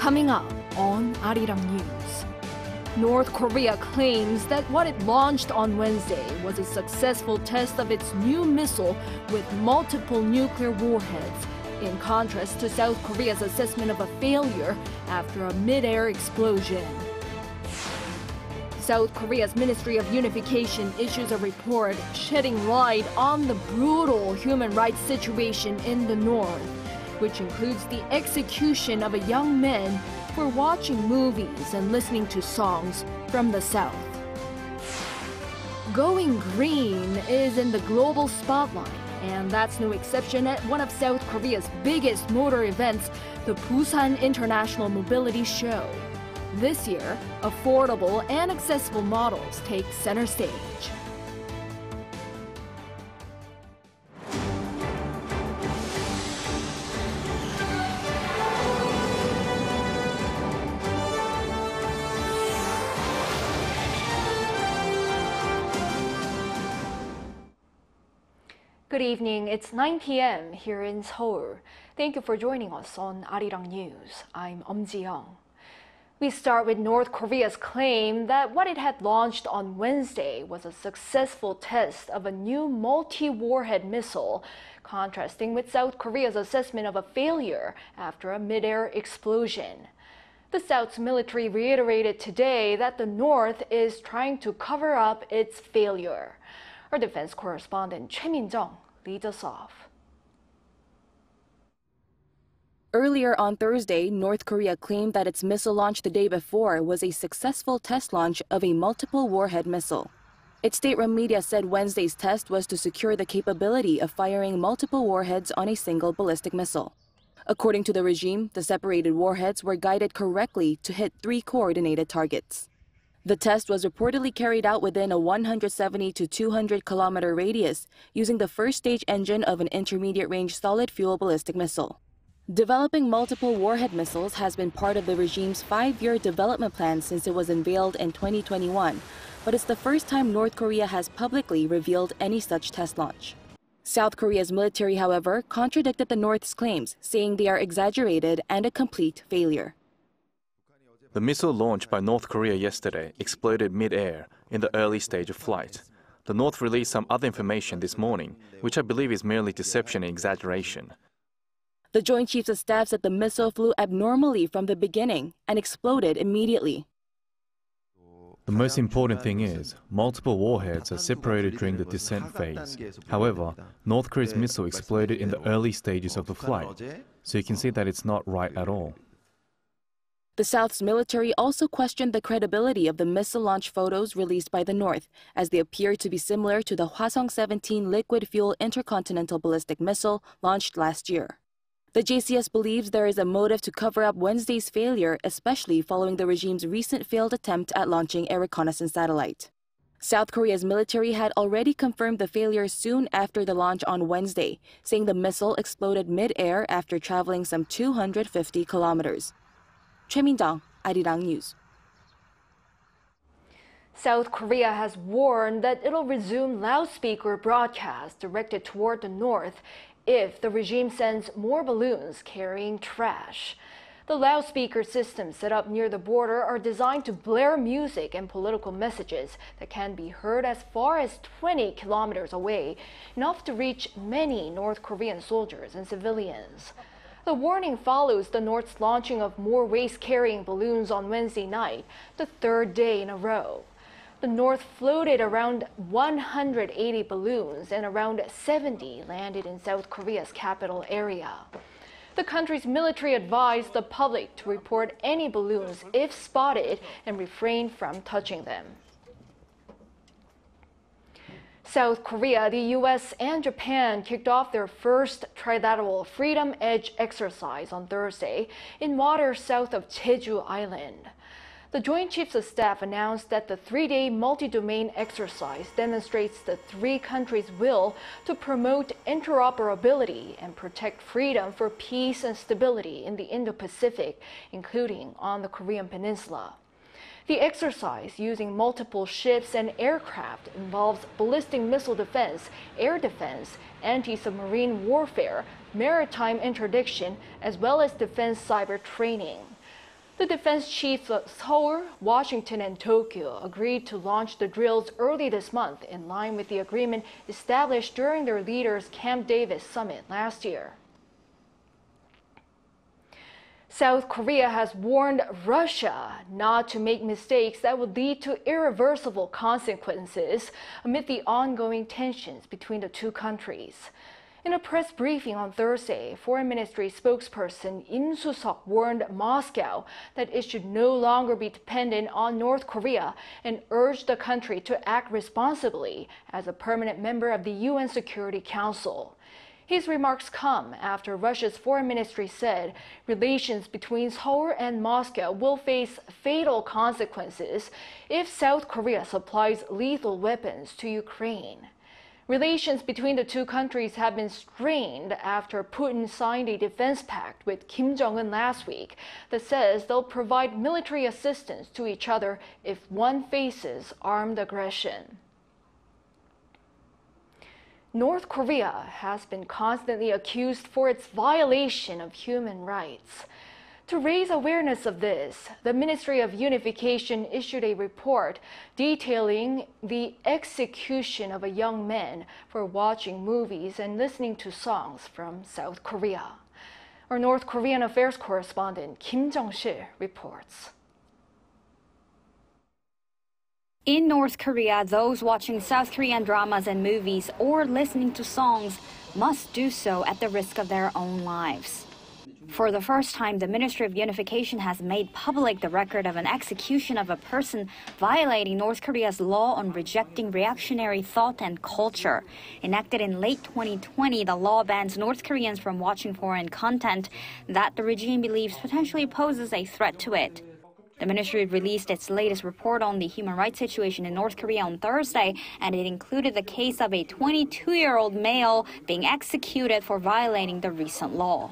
Coming up on Arirang News. North Korea claims that what it launched on Wednesday was a successful test of its new missile with multiple nuclear warheads, in contrast to South Korea's assessment of a failure after a mid-air explosion. South Korea's Ministry of Unification issues a report shedding light on the brutal human rights situation in the north, which includes the execution of a young man for watching movies and listening to songs from the south. Going green is in the global spotlight, and that's no exception at one of South Korea's biggest motor events, the Busan International Mobility Show. This year, affordable and accessible models take center stage. Good evening. It's 9 p.m. here in Seoul. Thank you for joining us on Arirang News. I'm Ji-young. We start with North Korea's claim that what it had launched on Wednesday was a successful test of a new multi-warhead missile, contrasting with South Korea's assessment of a failure after a mid-air explosion. The South's military reiterated today that the North is trying to cover up its failure. Our defense correspondent Choi Min-jung leads us off. Earlier on Thursday, North Korea claimed that its missile launch the day before was a successful test launch of a multiple-warhead missile. Its state-run media said Wednesday's test was to secure the capability of firing multiple warheads on a single ballistic missile. According to the regime, the separated warheads were guided correctly to hit 3 coordinated targets. The test was reportedly carried out within a 170 to 200 kilometer radius using the first stage engine of an intermediate-range solid-fuel ballistic missile. Developing multiple warhead missiles has been part of the regime's 5-year development plan since it was unveiled in 2021, but it's the first time North Korea has publicly revealed any such test launch. South Korea's military, however, contradicted the North's claims, saying they are exaggerated and a complete failure. The missile launched by North Korea yesterday exploded mid-air in the early stage of flight. The North released some other information this morning, which I believe is merely deception and exaggeration. The Joint Chiefs of Staff said the missile flew abnormally from the beginning and exploded immediately. The most important thing is, multiple warheads are separated during the descent phase. However, North Korea's missile exploded in the early stages of the flight, so you can see that it's not right at all. The South's military also questioned the credibility of the missile launch photos released by the North, as they appear to be similar to the Hwasong-17 liquid-fuel intercontinental ballistic missile launched last year. The JCS believes there is a motive to cover up Wednesday's failure, especially following the regime's recent failed attempt at launching a reconnaissance satellite. South Korea's military had already confirmed the failure soon after the launch on Wednesday, saying the missile exploded mid-air after traveling some 250 kilometers. Choi Min-jung, Arirang News. South Korea has warned that it'll resume loudspeaker broadcasts directed toward the north if the regime sends more balloons carrying trash. The loudspeaker systems set up near the border are designed to blare music and political messages that can be heard as far as 20 kilometers away, enough to reach many North Korean soldiers and civilians. The warning follows the North's launching of more waste-carrying balloons on Wednesday night, the 3rd day in a row. The North floated around 180 balloons and around 70 landed in South Korea's capital area. The country's military advised the public to report any balloons if spotted and refrain from touching them. South Korea, the US, and Japan kicked off their first trilateral Freedom Edge exercise on Thursday in waters south of Jeju Island. The Joint Chiefs of Staff announced that the 3-day multi-domain exercise demonstrates the 3 countries' will to promote interoperability and protect freedom for peace and stability in the Indo-Pacific, including on the Korean Peninsula. The exercise, using multiple ships and aircraft, involves ballistic missile defense, air defense, anti-submarine warfare, maritime interdiction, as well as defense cyber training. The defense chiefs of Seoul, Washington, and Tokyo agreed to launch the drills early this month in line with the agreement established during their leaders' Camp David summit last year. South Korea has warned Russia not to make mistakes that would lead to irreversible consequences amid the ongoing tensions between the two countries. In a press briefing on Thursday, Foreign Ministry spokesperson Im Su-seok warned Moscow that it should no longer be dependent on North Korea and urged the country to act responsibly as a permanent member of the UN Security Council. His remarks come after Russia's foreign ministry said relations between Seoul and Moscow will face fatal consequences if South Korea supplies lethal weapons to Ukraine. Relations between the two countries have been strained after Putin signed a defense pact with Kim Jong-un last week that says they'll provide military assistance to each other if one faces armed aggression. North Korea has been constantly accused for its violation of human rights. To raise awareness of this, the Ministry of Unification issued a report detailing the execution of a young man for watching movies and listening to songs from South Korea. Our North Korean affairs correspondent Kim Jung-sil reports. In North Korea, those watching South Korean dramas and movies or listening to songs must do so at the risk of their own lives. For the first time, the Ministry of Unification has made public the record of an execution of a person violating North Korea's law on rejecting reactionary thought and culture. Enacted in late 2020, the law bans North Koreans from watching foreign content that the regime believes potentially poses a threat to it. The ministry released its latest report on the human rights situation in North Korea on Thursday, and it included the case of a 22-year-old male being executed for violating the recent law.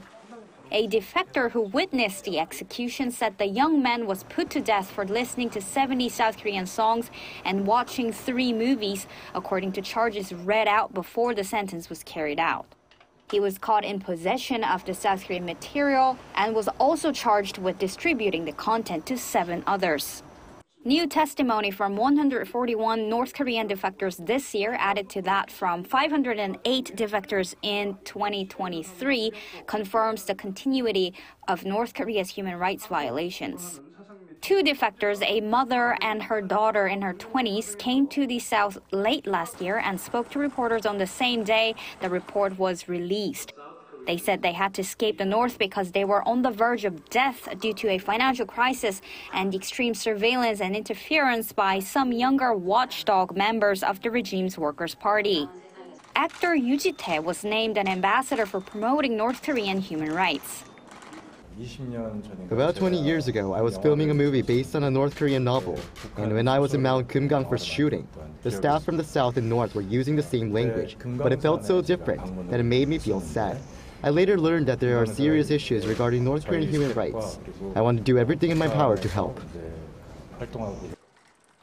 A defector who witnessed the execution said the young man was put to death for listening to 70 South Korean songs and watching 3 movies, according to charges read out before the sentence was carried out. He was caught in possession of the South Korean material and was also charged with distributing the content to 7 others. New testimony from 141 North Korean defectors this year, added to that from 508 defectors in 2023, confirms the continuity of North Korea's human rights violations. 2 defectors, a mother and her daughter in her 20s, came to the South late last year and spoke to reporters on the same day the report was released. They said they had to escape the North because they were on the verge of death due to a financial crisis and extreme surveillance and interference by some younger watchdog members of the regime's Workers' Party. Actor Yoo Ji-tae was named an ambassador for promoting North Korean human rights. About 20 years ago, I was filming a movie based on a North Korean novel, and when I was in Mount Kumgang for shooting, the staff from the South and North were using the same language, but it felt so different that it made me feel sad. I later learned that there are serious issues regarding North Korean human rights. I want to do everything in my power to help.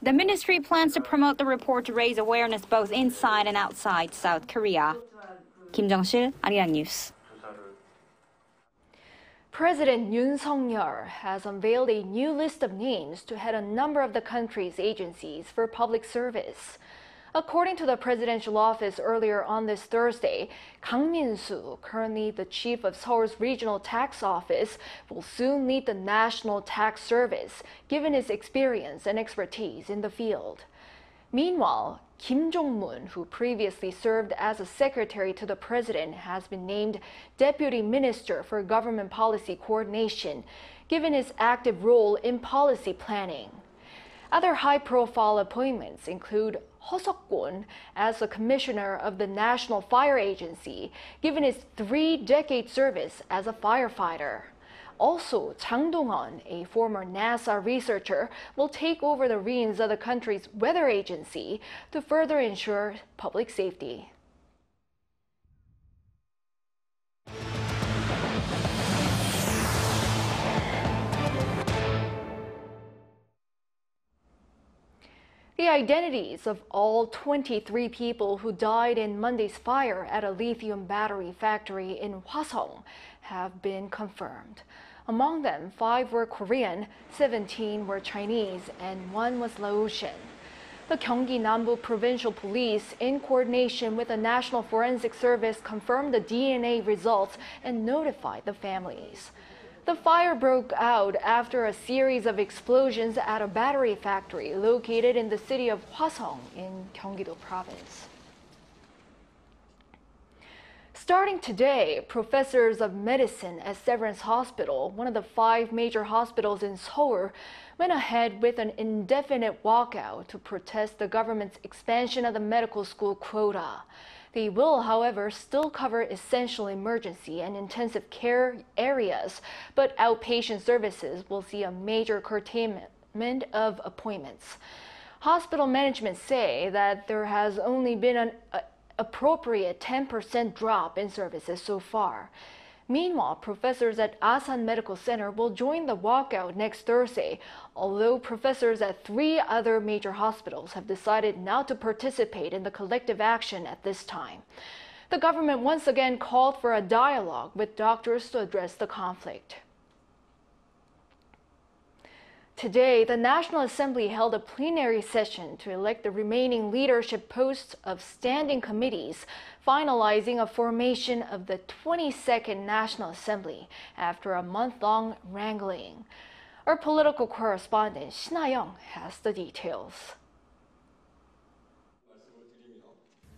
The ministry plans to promote the report to raise awareness both inside and outside South Korea. Kim Jung-sil, Arirang News. President Yoon Suk-yeol has unveiled a new list of names to head a number of the country's agencies for public service. According to the presidential office earlier on this Thursday, Kang Min-soo, currently the chief of Seoul's regional tax office, will soon lead the National Tax Service, given his experience and expertise in the field. Meanwhile, Kim Jong-moon, who previously served as a secretary to the president, has been named Deputy Minister for Government Policy Coordination, given his active role in policy planning. Other high-profile appointments include Ho Seok-kwon as the Commissioner of the National Fire Agency, given his 3-decade service as a firefighter. Also, Chang Dong-won, a former NASA researcher, will take over the reins of the country's weather agency to further ensure public safety. The identities of all 23 people who died in Monday's fire at a lithium battery factory in Hwaseong have been confirmed. Among them, 5 were Korean, 17 were Chinese, and 1 was Laotian. The Gyeonggi Nambu Provincial Police, in coordination with the National Forensic Service, confirmed the DNA results and notified the families. The fire broke out after a series of explosions at a battery factory located in the city of Hwasong in Gyeonggi-do Province. Starting today, professors of medicine at Severance Hospital, one of the 5 major hospitals in Seoul, went ahead with an indefinite walkout to protest the government's expansion of the medical school quota. They will, however, still cover essential emergency and intensive care areas, but outpatient services will see a major curtailment of appointments. Hospital management say that there has only been an appropriate 10% drop in services so far. Meanwhile, professors at Asan Medical Center will join the walkout next Thursday, although professors at 3 other major hospitals have decided not to participate in the collective action at this time. The government once again called for a dialogue with doctors to address the conflict. Today, the Nat'l Assembly held a plenary session to elect the remaining leadership posts of standing committees, finalizing a formation of the 22nd National Assembly after a month-long wrangling. Our political correspondent Shin Ha-young has the details.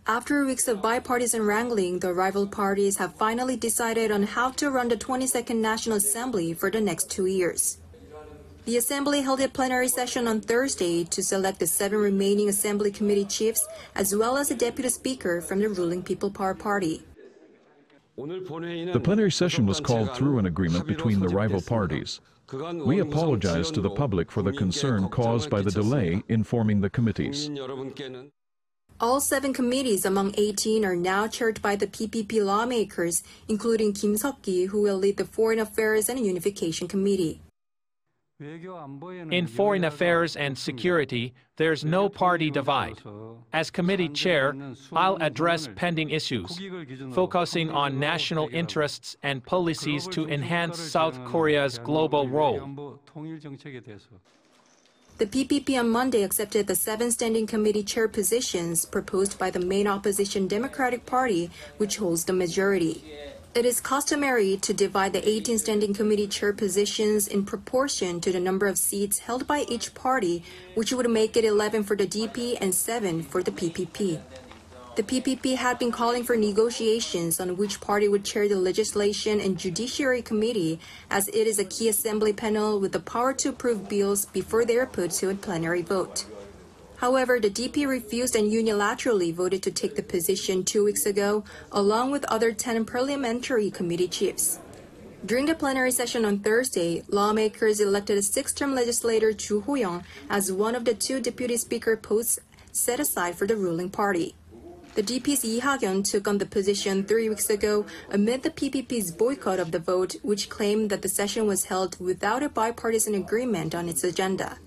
After weeks of bipartisan wrangling, the rival parties have finally decided on how to run the 22nd National Assembly for the next 2 years. The Assembly held a plenary session on Thursday to select the 7 remaining Assembly Committee chiefs, as well as a Deputy Speaker from the ruling People Power Party. The plenary session was called through an agreement between the rival parties. We apologize to the public for the concern caused by the delay in forming the committees. All 7 committees among 18 are now chaired by the PPP lawmakers, including Kim Seok-gi, who will lead the Foreign Affairs and Unification Committee. In foreign affairs and security, there's no party divide. As committee chair, I'll address pending issues, focusing on national interests and policies to enhance South Korea's global role. The PPP on Monday accepted the 7 standing committee chair positions proposed by the main opposition Democratic Party, which holds the majority. It is customary to divide the 18 standing committee chair positions in proportion to the number of seats held by each party, which would make it 11 for the DP and 7 for the PPP. The PPP had been calling for negotiations on which party would chair the Legislation and Judiciary Committee, as it is a key assembly panel with the power to approve bills before they are put to a plenary vote. However, the DP refused and unilaterally voted to take the position 2 weeks ago, along with other 10 parliamentary committee chiefs. During the plenary session on Thursday, lawmakers elected a 6th-term legislator Ju Ho-young as one of the 2 deputy speaker posts set aside for the ruling party. The DP's Lee Ha-gyun took on the position 3 weeks ago amid the PPP's boycott of the vote, which claimed that the session was held without a bipartisan agreement on its agenda.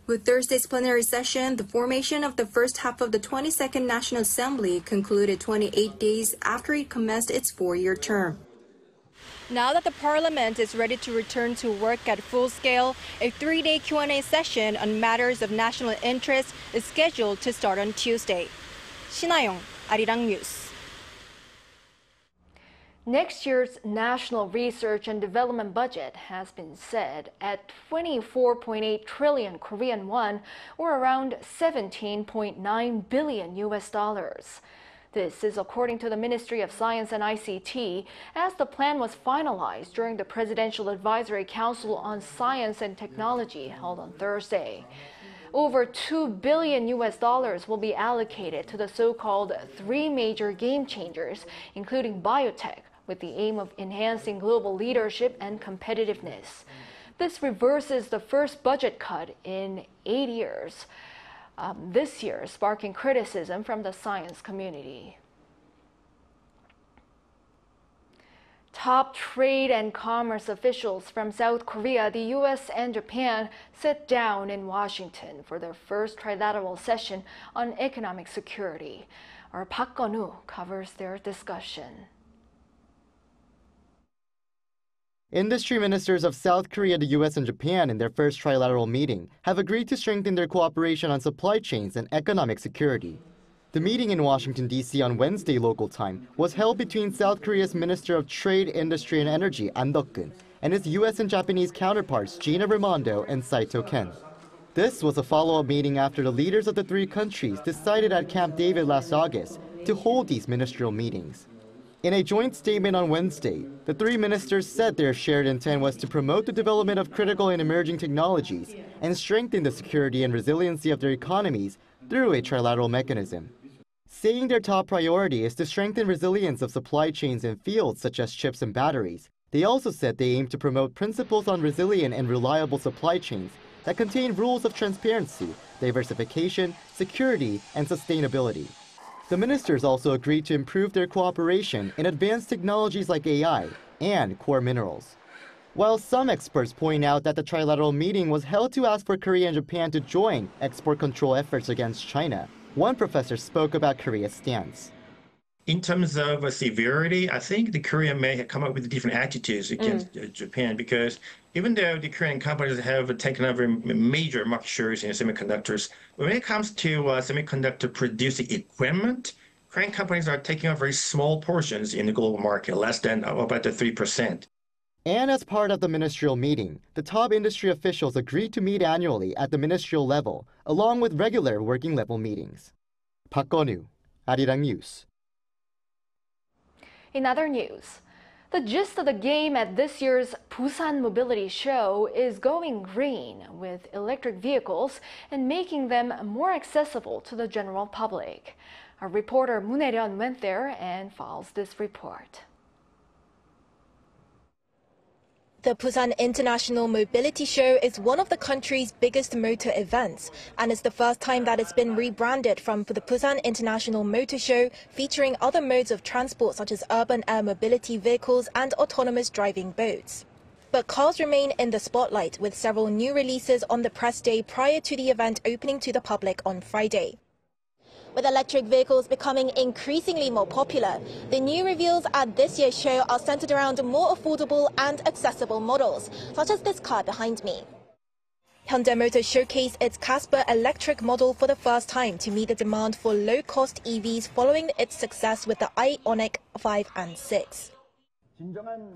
With Thursday's plenary session, the formation of the first half of the 22nd National Assembly concluded 28 days after it commenced its 4-year term. Now that the parliament is ready to return to work at full scale, a 3-day Q&A session on matters of national interest is scheduled to start on Tuesday. Shin Ha-young, Arirang News. Next year's national research and development budget has been set at 24.8 trillion Korean won, or around 17.9 billion US dollars. This is according to the Ministry of Science and ICT, as the plan was finalized during the Presidential Advisory Council on Science and Technology held on Thursday. Over 2 billion US dollars will be allocated to the so-called 3 major game changers, including biotech, with the aim of enhancing global leadership and competitiveness. This reverses the first budget cut in 8 years, this year sparking criticism from the science community. Top trade and commerce officials from South Korea, the U.S., and Japan sat down in Washington for their first trilateral session on economic security. Our Park Gun-woo covers their discussion. Industry ministers of South Korea, the US, and Japan in their first trilateral meeting have agreed to strengthen their cooperation on supply chains and economic security. The meeting in Washington, D.C. on Wednesday local time was held between South Korea's Minister of Trade, Industry, and Energy, An Deok-kun, and his US and Japanese counterparts, Gina Raimondo and Saito Ken. This was a follow-up meeting after the leaders of the three countries decided at Camp David last August to hold these ministerial meetings. In a joint statement on Wednesday, the three ministers said their shared intent was to promote the development of critical and emerging technologies and strengthen the security and resiliency of their economies through a trilateral mechanism. Saying their top priority is to strengthen resilience of supply chains in fields such as chips and batteries, they also said they aim to promote principles on resilient and reliable supply chains that contain rules of transparency, diversification, security, and sustainability. The ministers also agreed to improve their cooperation in advanced technologies like AI and core minerals. While some experts point out that the trilateral meeting was held to ask for Korea and Japan to join export control efforts against China, one professor spoke about Korea's stance. In terms of severity, I think the Korea may have come up with different attitudes against Japan, because even though the Korean companies have taken over major market shares in semiconductors, when it comes to semiconductor producing equipment, Korean companies are taking over very small portions in the global market, less than about 3%. And as part of the ministerial meeting, the top industry officials agreed to meet annually at the ministerial level, along with regular working level meetings. Park Gon-woo, Arirang News. In other news, the gist of the game at this year's Busan Mobility Show is going green with electric vehicles and making them more accessible to the general public. Our reporter Moon Hae-ryun went there and files this report. The Busan International Mobility Show is one of the country's biggest motor events, and it's the first time that it's been rebranded from the Busan International Motor Show, featuring other modes of transport such as urban air mobility vehicles and autonomous driving boats. But cars remain in the spotlight, with several new releases on the press day prior to the event opening to the public on Friday. With electric vehicles becoming increasingly more popular, the new reveals at this year's show are centered around more affordable and accessible models, such as this car behind me. Hyundai Motors showcased its Casper electric model for the first time to meet the demand for low-cost EVs following its success with the Ioniq 5 and 6.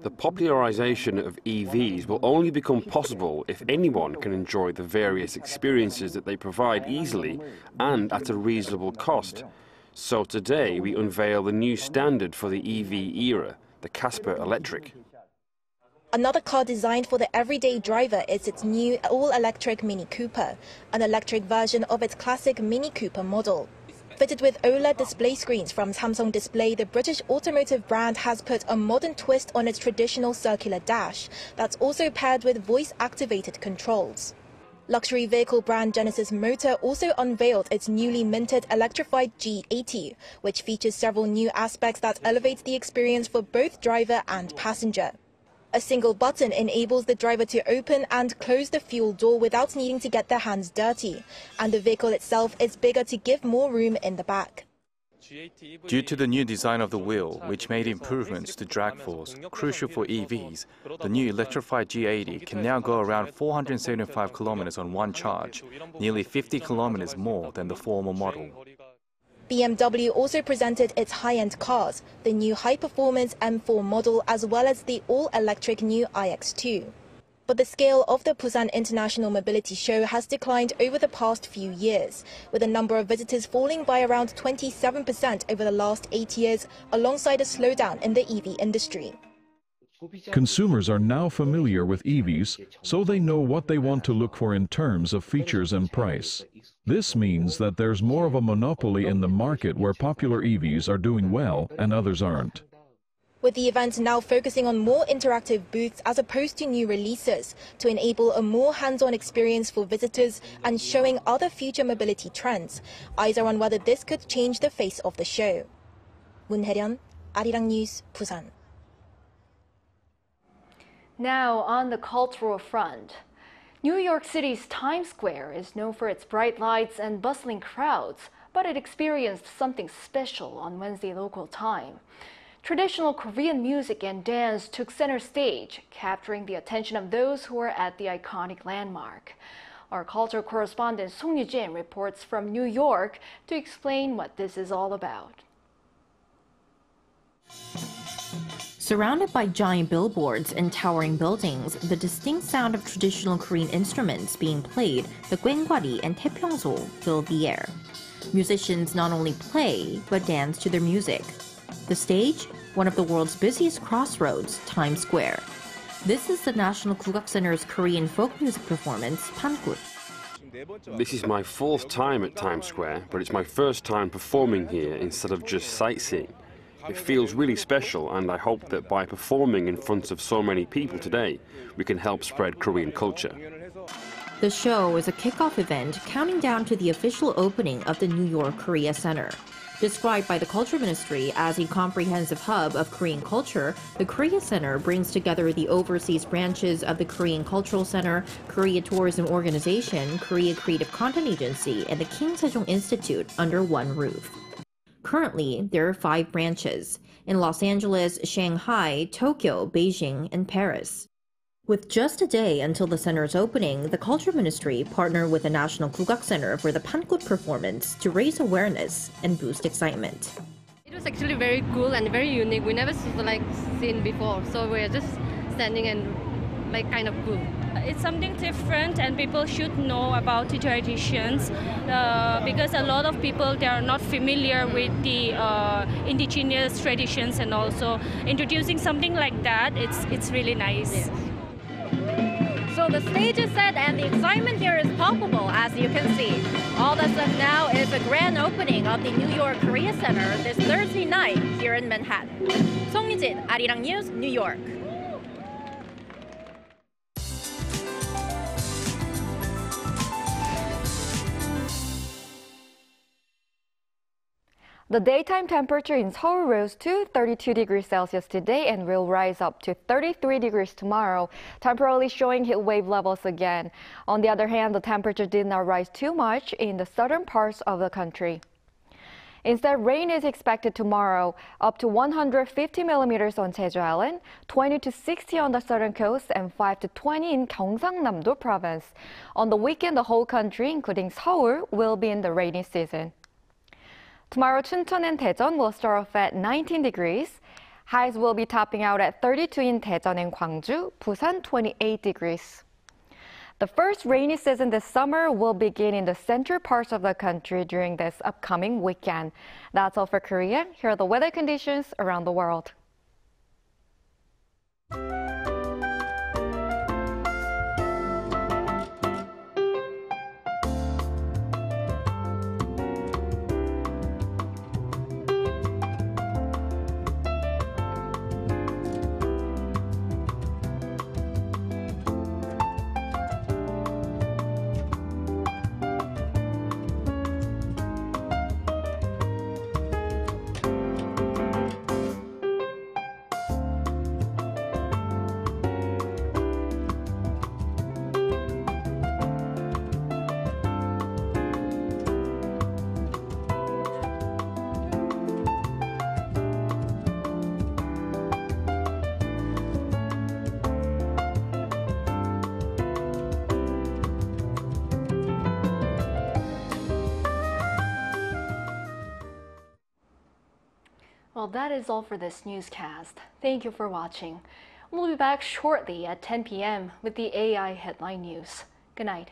The popularization of EVs will only become possible if anyone can enjoy the various experiences that they provide easily and at a reasonable cost. So today we unveil the new standard for the EV era, the Casper Electric. Another car designed for the everyday driver is its new all-electric Mini Cooper, an electric version of its classic Mini Cooper model. Fitted with OLED display screens from Samsung Display, the British automotive brand has put a modern twist on its traditional circular dash that's also paired with voice-activated controls. Luxury vehicle brand Genesis Motor also unveiled its newly minted electrified G80, which features several new aspects that elevate the experience for both driver and passenger. A single button enables the driver to open and close the fuel door without needing to get their hands dirty, and the vehicle itself is bigger to give more room in the back. Due to the new design of the wheel, which made improvements to drag force, crucial for EVs, the new electrified G80 can now go around 475 kilometers on one charge, nearly 50 kilometers more than the former model. BMW also presented its high-end cars, the new high-performance M4 model as well as the all-electric new iX2. But the scale of the Busan International Mobility Show has declined over the past few years, with the number of visitors falling by around 27% over the last 8 years, alongside a slowdown in the EV industry. Consumers are now familiar with EVs, so they know what they want to look for in terms of features and price. This means that there's more of a monopoly in the market where popular EVs are doing well and others aren't. With the event now focusing on more interactive booths as opposed to new releases to enable a more hands-on experience for visitors and showing other future mobility trends, eyes are on whether this could change the face of the show. Moon Hae-ryun, Arirang News, Busan. Now on the cultural front. New York City's Times Square is known for its bright lights and bustling crowds, but it experienced something special on Wednesday local time. Traditional Korean music and dance took center stage, capturing the attention of those who were at the iconic landmark. Our culture correspondent Song Yu-jin reports from New York to explain what this is all about. Surrounded by giant billboards and towering buildings, the distinct sound of traditional Korean instruments being played, the gwangwari and taepyeongso, fill the air. Musicians not only play, but dance to their music. The stage? One of the world's busiest crossroads, Times Square. This is the National Kugak Center's Korean folk music performance, Pankut. This is my fourth time at Times Square, but it's my first time performing here instead of just sightseeing. It feels really special, and I hope that by performing in front of so many people today, we can help spread Korean culture. The show is a kickoff event counting down to the official opening of the New York Korea Center. Described by the Culture Ministry as a comprehensive hub of Korean culture, the Korea Center brings together the overseas branches of the Korean Cultural Center, Korea Tourism Organization, Korea Creative Content Agency, and the King Sejong Institute under one roof. Currently, there are 5 branches in Los Angeles, Shanghai, Tokyo, Beijing, and Paris. With just a day until the center's opening, the Culture Ministry partnered with the National Kugak Center for the Pankut performance to raise awareness and boost excitement. It was actually very cool and very unique. We never seen before, so we're just standing and kind of cool. It's something different, and people should know about the traditions because a lot of people, they are not familiar with the indigenous traditions, and also introducing something like that, it's really nice. Yes. So the stage is set and the excitement here is palpable, as you can see. All that's left now is the grand opening of the New York Korea Center this Thursday night here in Manhattan. Song Yu-jin, Arirang News, New York. The daytime temperature in Seoul rose to 32 degrees Celsius today and will rise up to 33 degrees tomorrow, temporarily showing heat wave levels again. On the other hand, the temperature did not rise too much in the southern parts of the country. Instead, rain is expected tomorrow, up to 150 millimeters on Jeju Island, 20 to 60 on the southern coast, and 5 to 20 in Gyeongsangnam-do province. On the weekend, the whole country, including Seoul, will be in the rainy season. Tomorrow, Chuncheon and Daejeon will start off at 19 degrees. Highs will be topping out at 32 in Daejeon and Gwangju, Busan 28 degrees. The first rainy season this summer will begin in the central parts of the country during this upcoming weekend. That's all for Korea. Here are the weather conditions around the world. Well, that is all for this newscast. Thank you for watching. We'll be back shortly at 10 p.m. with the AI headline news. Good night.